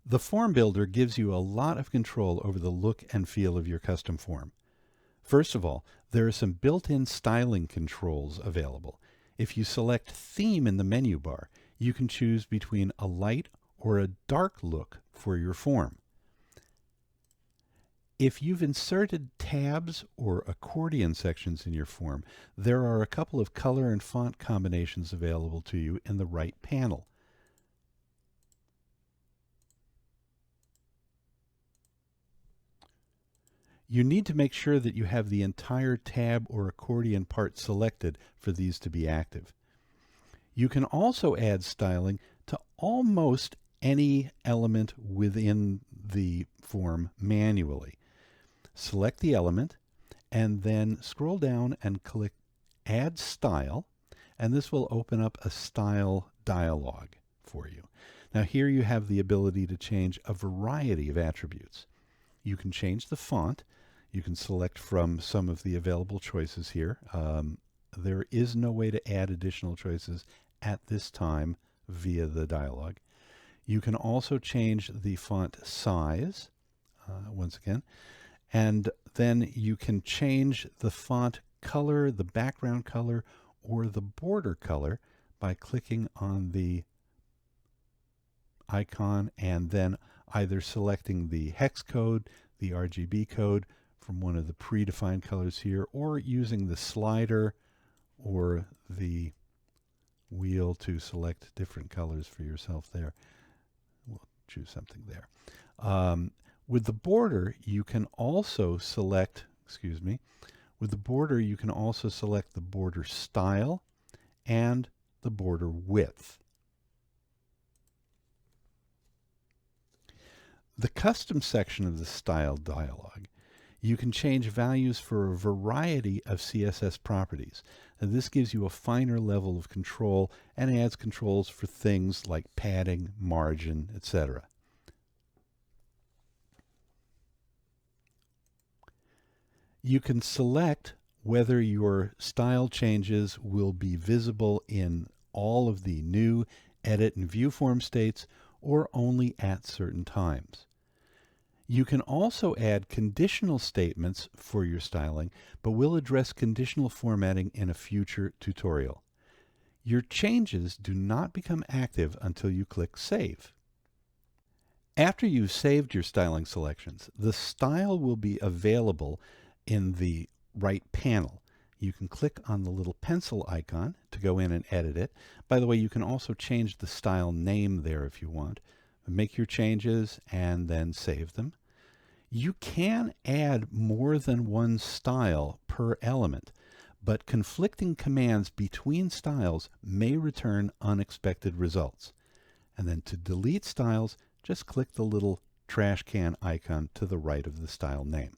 The Form Builder gives you a lot of control over the look and feel of your custom form. First of all, there are some built-in styling controls available. If you select Theme in the menu bar, you can choose between a light or a dark look for your form. If you've inserted tabs or accordion sections in your form, there are a couple of color and font combinations available to you in the right panel. You need to make sure that you have the entire tab or accordion part selected for these to be active. You can also add styling to almost any element within the form manually. Select the element and then scroll down and click Add Style, and this will open up a style dialog for you. Now here you have the ability to change a variety of attributes. You can change the font. You can select from some of the available choices here. There is no way to add additional choices at this time via the dialog. You can also change the font size, once again, and then you can change the font color, the background color, or the border color by clicking on the icon and then either selecting the hex code, the RGB code from one of the predefined colors here, or using the slider or the wheel to select different colors for yourself there. We'll choose something there. With the border, you can also select, with the border, you can also select the border style and the border width. The custom section of the style dialog, you can change values for a variety of CSS properties. And this gives you a finer level of control and adds controls for things like padding, margin, etc. You can select whether your style changes will be visible in all of the new edit and view form states or only at certain times. You can also add conditional statements for your styling, but we'll address conditional formatting in a future tutorial. Your changes do not become active until you click Save. After you've saved your styling selections, the style will be available in the right panel. You can click on the little pencil icon to go in and edit it. By the way, you can also change the style name there if you want. Make your changes and then save them. You can add more than one style per element, but conflicting commands between styles may return unexpected results. And then to delete styles, just click the little trash can icon to the right of the style name.